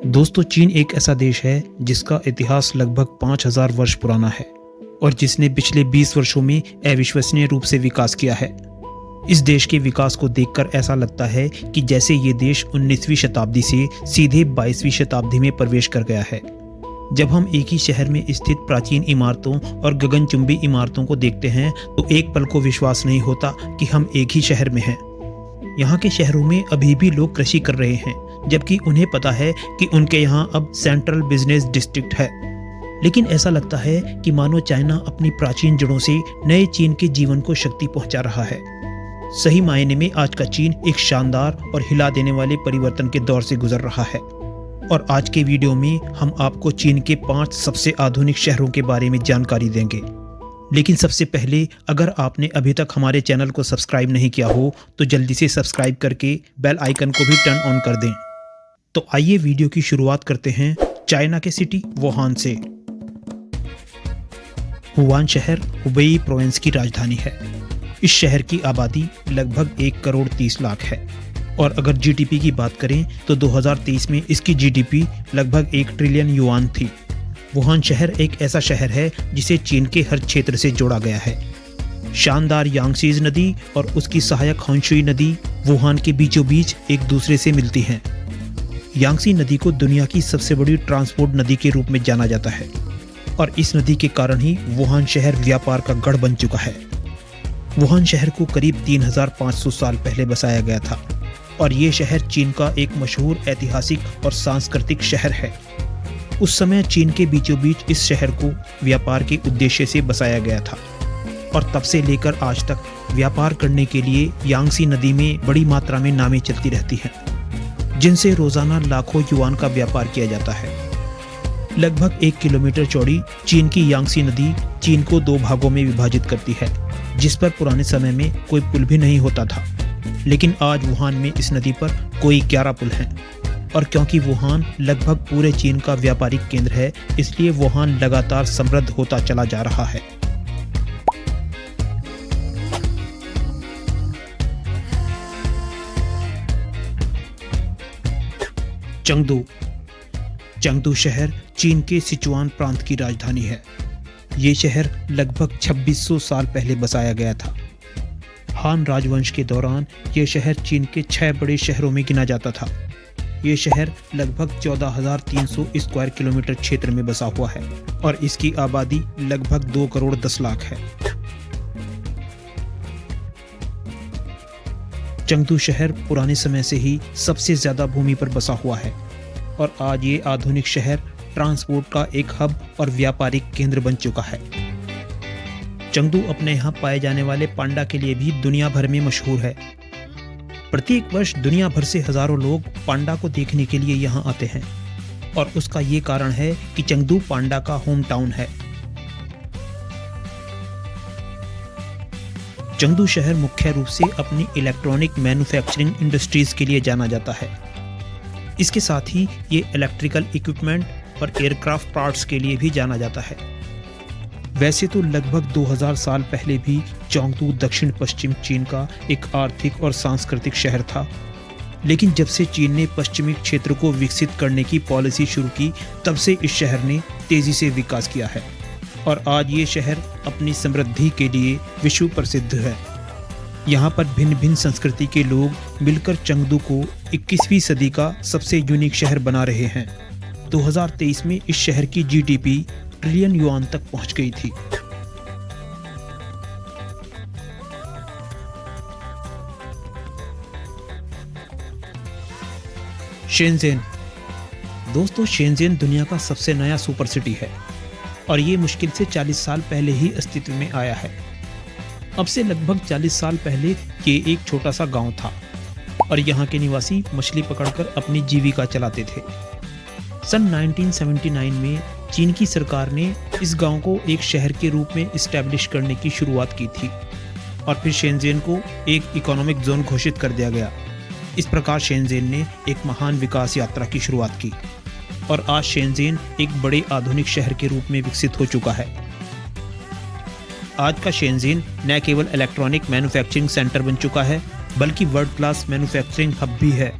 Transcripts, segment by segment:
दोस्तों, चीन एक ऐसा देश है जिसका इतिहास लगभग 5000 वर्ष पुराना है और जिसने पिछले 20 वर्षों में अविश्वसनीय रूप से विकास किया है। इस देश के विकास को देखकर ऐसा लगता है कि जैसे ये देश 19वीं शताब्दी से सीधे 22वीं शताब्दी में प्रवेश कर गया है। जब हम एक ही शहर में स्थित प्राचीन इमारतों और गगनचुंबी इमारतों को देखते हैं तो एक पल को विश्वास नहीं होता कि हम एक ही शहर में हैं। यहाँ के शहरों में अभी भी लोग कृषि कर रहे हैं, जबकि उन्हें पता है कि उनके यहाँ अब सेंट्रल बिजनेस डिस्ट्रिक्ट है। लेकिन ऐसा लगता है कि मानो चाइना अपनी प्राचीन जड़ों से नए चीन के जीवन को शक्ति पहुंचा रहा है। सही मायने में आज का चीन एक शानदार और हिला देने वाले परिवर्तन के दौर से गुजर रहा है। और आज के वीडियो में हम आपको चीन के 5 सबसे आधुनिक शहरों के बारे में जानकारी देंगे। लेकिन सबसे पहले, अगर आपने अभी तक हमारे चैनल को सब्सक्राइब नहीं किया हो तो जल्दी से सब्सक्राइब करके बेल आइकन को भी टर्न ऑन कर दें। तो आइए वीडियो की शुरुआत करते हैं चाइना के सिटी वुहान से। वुहान शहर हुबेई प्रोविंस की राजधानी है। इस शहर की आबादी लगभग 1 करोड़ 30 लाख है और अगर जीडीपी की बात करें तो 2023 में इसकी जीडीपी लगभग 1 ट्रिलियन युआन थी। वुहान शहर एक ऐसा शहर है जिसे चीन के हर क्षेत्र से जोड़ा गया है। शानदार यांगसीज नदी और उसकी सहायक होन्शुई नदी वुहान के बीचों बीच एक दूसरे से मिलती हैं। यांगसी नदी को दुनिया की सबसे बड़ी ट्रांसपोर्ट नदी के रूप में जाना जाता है और इस नदी के कारण ही वुहान शहर व्यापार का गढ़ बन चुका है। वुहान शहर को करीब 3500 साल पहले बसाया गया था और ये शहर चीन का एक मशहूर ऐतिहासिक और सांस्कृतिक शहर है। उस समय चीन के बीचों बीच इस शहर को व्यापार के उद्देश्य से बसाया गया था और तब से लेकर आज तक व्यापार करने के लिए यांगसी नदी में बड़ी मात्रा में नावें चलती रहती हैं, जिनसे रोजाना लाखों युआन का व्यापार किया जाता है। लगभग 1 किलोमीटर चौड़ी चीन की यांगसी नदी चीन को 2 भागों में विभाजित करती है, जिस पर पुराने समय में कोई पुल भी नहीं होता था। लेकिन आज वुहान में इस नदी पर कोई 11 पुल हैं और क्योंकि वुहान लगभग पूरे चीन का व्यापारिक केंद्र है, इसलिए वुहान लगातार समृद्ध होता चला जा रहा है। चंगदू। चंगदू शहर चीन के सिचुआन प्रांत की राजधानी है। ये शहर लगभग 2600 साल पहले बसाया गया था। हान राजवंश के दौरान यह शहर चीन के 6 बड़े शहरों में गिना जाता था। ये शहर लगभग 14,300 स्क्वायर किलोमीटर क्षेत्र में बसा हुआ है और इसकी आबादी लगभग 2 करोड़ 10 लाख है। चंगदू शहर पुराने समय से ही सबसे ज्यादा भूमि पर बसा हुआ है और आज ये आधुनिक शहर ट्रांसपोर्ट का एक हब और व्यापारिक केंद्र बन चुका है। चंगदू अपने यहाँ पाए जाने वाले पांडा के लिए भी दुनिया भर में मशहूर है। प्रत्येक वर्ष दुनिया भर से हजारों लोग पांडा को देखने के लिए यहाँ आते हैं और उसका ये कारण है कि चंगदू पांडा का होम टाउन है। चंगदू शहर मुख्य रूप से अपनी इलेक्ट्रॉनिक मैन्युफैक्चरिंग इंडस्ट्रीज के लिए जाना जाता है। इसके साथ ही ये इलेक्ट्रिकल इक्विपमेंट और एयरक्राफ्ट पार्ट्स के लिए भी जाना जाता है। वैसे तो लगभग 2000 साल पहले भी चंगदू दक्षिण पश्चिम चीन का एक आर्थिक और सांस्कृतिक शहर था, लेकिन जब से चीन ने पश्चिमी क्षेत्र को विकसित करने की पॉलिसी शुरू की, तब से इस शहर ने तेजी से विकास किया है और आज ये शहर अपनी समृद्धि के लिए विश्व प्रसिद्ध है। यहाँ पर भिन्न भिन्न संस्कृति के लोग मिलकर चंगदू को 21वीं सदी का सबसे यूनिक शहर बना रहे हैं। 2023 में इस शहर की जीडीपी ट्रिलियन युआन तक पहुंच गई थी। शेनज़ेन। दोस्तों, शेनज़ेन दुनिया का सबसे नया सुपर सिटी है और ये मुश्किल से 40 साल पहले ही अस्तित्व में आया है। अब से लगभग 40 साल पहले ये एक छोटा सा गांव था और यहाँ के निवासी मछली पकड़कर अपनी जीविका चलाते थे। सन 1979 में चीन की सरकार ने इस गांव को एक शहर के रूप में इस्टेब्लिश करने की शुरुआत की थी और फिर शेनज़ेन को एक इकोनॉमिक जोन घोषित कर दिया गया। इस प्रकार शेनज़ेन ने एक महान विकास यात्रा की शुरुआत की और आज शेनज़ेन एक बड़े आधुनिक शहर के रूप में विकसित हो चुका है। आज का शेनज़ेन न केवल इलेक्ट्रॉनिक मैन्युफैक्चरिंग सेंटर बन चुका है, बल्कि वर्ल्ड क्लास मैन्युफैक्चरिंग हब भी है।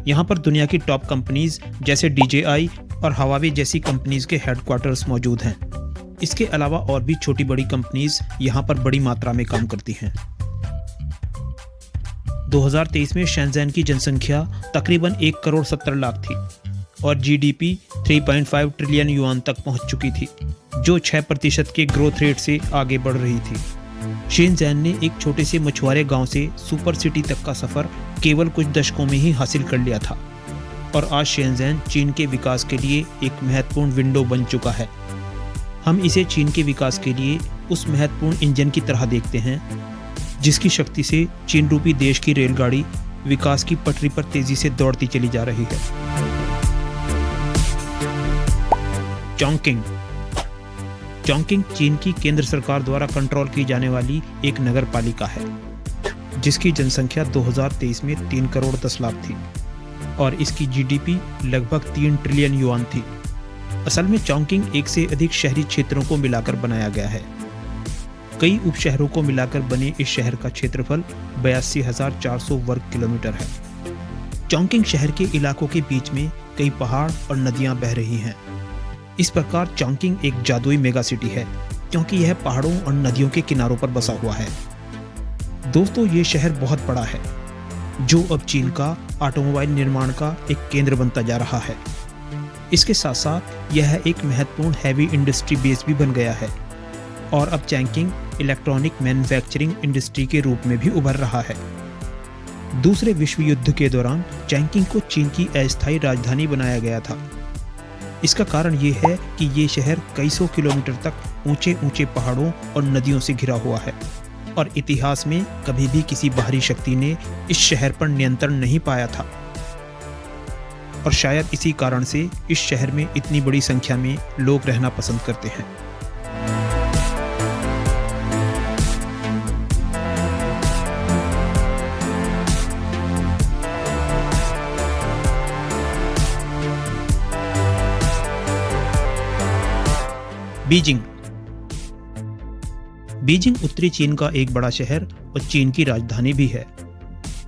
यहाँ पर दुनिया की टॉप कंपनीज जैसे DJI और Huawei जैसी कंपनीज के हेडक्वार्टर्स मौजूद हैं। इसके अलावा और भी छोटी बड़ी कंपनीज यहाँ पर बड़ी मात्रा में काम करती हैं। 2023 में शेंज़ेन की जनसंख्या तकरीबन 1 करोड़ 70 लाख थी और GDP 3.5 ट्रिलियन युआन तक पहुंच चुकी थी, जो 6% के ग्रोथ रेट से आगे बढ़ रही थी। शेंज़ेन ने एक छोटे से मछुआरे गांव से सुपर सिटी तक का सफर केवल कुछ दशकों में ही हासिल कर लिया था और आज शेंज़ेन चीन के विकास के लिए एक महत्वपूर्ण विंडो बन चुका है। हम इसे चीन के विकास के लिए उस महत्वपूर्ण इंजन की तरह देखते हैं जिसकी शक्ति से चीन रूपी देश की रेलगाड़ी विकास की पटरी पर तेजी से दौड़ती चली जा रही है। चॉन्गकिंग चीन की केंद्र सरकार द्वारा कंट्रोल की जाने वाली एक नगर पालिका है जिसकी जनसंख्या 2023 में 3 करोड़ 10 लाख थी और इसकी GDP लगभग 3 ट्रिलियन युआन थी। असल में चॉन्गकिंग एक से अधिक शहरी क्षेत्रों को मिलाकर बनाया गया है। कई उपशहरों को मिलाकर बने इस शहर का क्षेत्रफल 82,400 वर्ग किलोमीटर है। चॉन्गकिंग शहर के इलाकों के बीच में कई पहाड़ और नदियां बह रही हैं। इस प्रकार चॉन्गकिंग एक जादुई मेगा सिटी है क्योंकि यह पहाड़ों और नदियों के किनारों पर बसा हुआ है। दोस्तों, ये शहर बहुत बड़ा है जो अब चीन का ऑटोमोबाइल निर्माण का एक केंद्र बनता जा रहा है। इसके साथ साथ यह एक महत्वपूर्ण हैवी इंडस्ट्री बेस भी बन गया है और अब चॉन्गकिंग इलेक्ट्रॉनिक मैन्युफैक्चरिंग इंडस्ट्री के रूप में भी उभर रहा है। दूसरे विश्व युद्ध के दौरान चॉन्गकिंग को चीन की अस्थायी राजधानी बनाया गया था। इसका कारण ये है कि ये शहर कई सौ किलोमीटर तक ऊंचे ऊंचे पहाड़ों और नदियों से घिरा हुआ है और इतिहास में कभी भी किसी बाहरी शक्ति ने इस शहर पर नियंत्रण नहीं पाया था और शायद इसी कारण से इस शहर में इतनी बड़ी संख्या में लोग रहना पसंद करते हैं। बीजिंग उत्तरी चीन का एक बड़ा शहर और चीन की राजधानी भी है।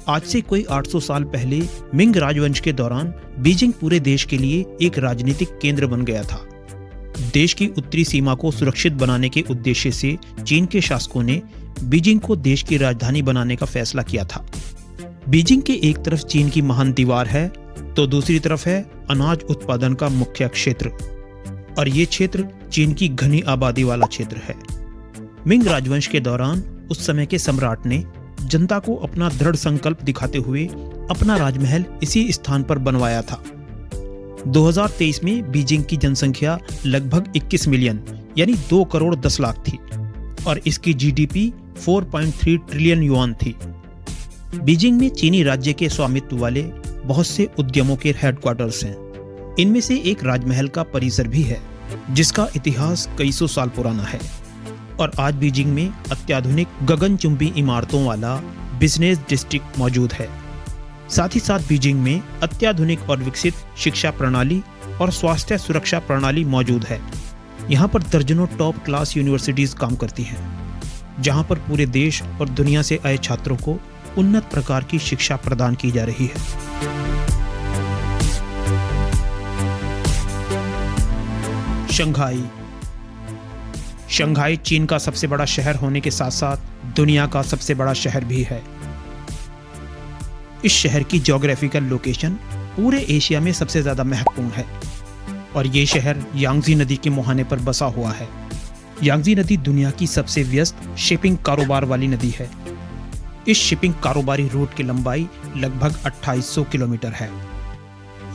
आज से कोई 800 साल पहले मिंग राजवंश के दौरान बीजिंग पूरे देश के लिए एक राजनीतिक केंद्र बन गया था। देश की उत्तरी सीमा को सुरक्षित बनाने के उद्देश्य से चीन के शासकों ने बीजिंग को देश की राजधानी बनाने का फैसला किया था। बीजिंग के एक तरफ चीन की महान दीवार है तो दूसरी तरफ है अनाज उत्पादन का मुख्य क्षेत्र और ये क्षेत्र चीन की घनी आबादी वाला क्षेत्र है। मिंग राजवंश के दौरान उस समय के सम्राट ने जनता को अपना दृढ़ संकल्प दिखाते हुए अपना राजमहल इसी स्थान पर बनवाया था। 2023 में बीजिंग की जनसंख्या लगभग 21 मिलियन यानी 2 करोड़ 10 लाख थी और इसकी GDP 4.3 ट्रिलियन युआन थी। बीजिंग में चीनी राज्य के स्वामित्व वाले बहुत से उद्यमों के हेडक्वार्टर्स हैं। इनमें से एक राजमहल का परिसर भी है जिसका इतिहास कई सौ साल पुराना है और आज बीजिंग में अत्याधुनिक गगनचुंबी इमारतों वाला बिजनेस डिस्ट्रिक्ट मौजूद है। साथ ही साथ बीजिंग में अत्याधुनिक और विकसित शिक्षा प्रणाली और स्वास्थ्य सुरक्षा प्रणाली मौजूद है। यहाँ पर दर्जनों टॉप क्लास यूनिवर्सिटीज काम करती हैं जहाँ पर पूरे देश और दुनिया से आए छात्रों को उन्नत प्रकार की शिक्षा प्रदान की जा रही है। शंघाई चीन का सबसे बड़ा शहर होने के साथ साथ दुनिया का सबसे बड़ा शहर भी है। इस शहर की ज्योग्राफिकल लोकेशन पूरे एशिया में सबसे ज्यादा महत्वपूर्ण है और ये शहर यांगजी नदी के मुहाने पर बसा हुआ है। यांगजी नदी दुनिया की सबसे व्यस्त शिपिंग कारोबार वाली नदी है। इस शिपिंग कारोबारी रूट की लंबाई लगभग 2800 किलोमीटर है।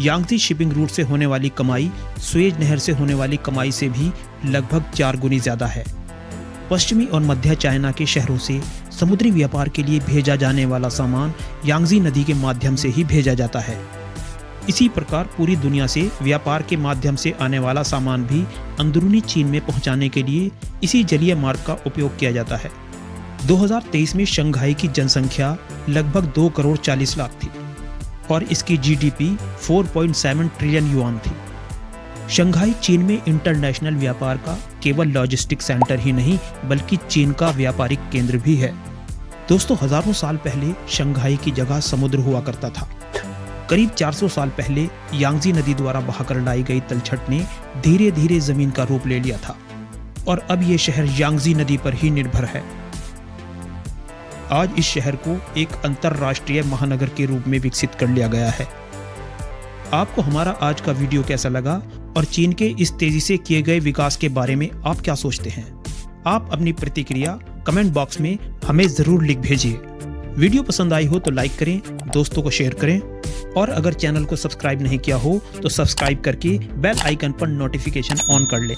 यांगजी शिपिंग रूट से होने वाली कमाई सुएज नहर से होने वाली कमाई से भी लगभग 4 गुनी ज्यादा है। पश्चिमी और मध्य चाइना के शहरों से समुद्री व्यापार के लिए भेजा जाने वाला सामान यांगजी नदी के माध्यम से ही भेजा जाता है। इसी प्रकार पूरी दुनिया से व्यापार के माध्यम से आने वाला सामान भी अंदरूनी चीन में पहुंचाने के लिए इसी जलीय मार्ग का उपयोग किया जाता है। 2023 में शंघाई की जनसंख्या लगभग 2 करोड़ 40 लाख थी और इसकी GDP 4.7 ट्रिलियन युआन थी। शंघाई चीन में इंटरनेशनल व्यापार का केवल लॉजिस्टिक सेंटर ही नहीं बल्कि चीन का व्यापारिक केंद्र भी है। दोस्तों, हजारों साल पहले शंघाई की जगह समुद्र हुआ करता था करीब 400 साल पहले यांगजी नदी द्वारा बहाकर लाई गई तलछट ने धीरे धीरे जमीन का रूप ले लिया था और अब ये शहर यांगजी नदी पर ही निर्भर है। आज इस शहर को एक अंतरराष्ट्रीय महानगर के रूप में विकसित कर लिया गया है। आपको हमारा आज का वीडियो कैसा लगा और चीन के इस तेजी से किए गए विकास के बारे में आप क्या सोचते हैं? आप अपनी प्रतिक्रिया कमेंट बॉक्स में हमें जरूर लिख भेजिए। वीडियो पसंद आई हो तो लाइक करें, दोस्तों को शेयर करें और अगर चैनल को सब्सक्राइब नहीं किया हो तो सब्सक्राइब करके बेल आइकन पर नोटिफिकेशन ऑन कर लें।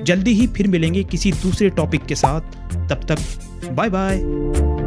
जल्दी ही फिर मिलेंगे किसी दूसरे टॉपिक के साथ। तब तक बाय बाय।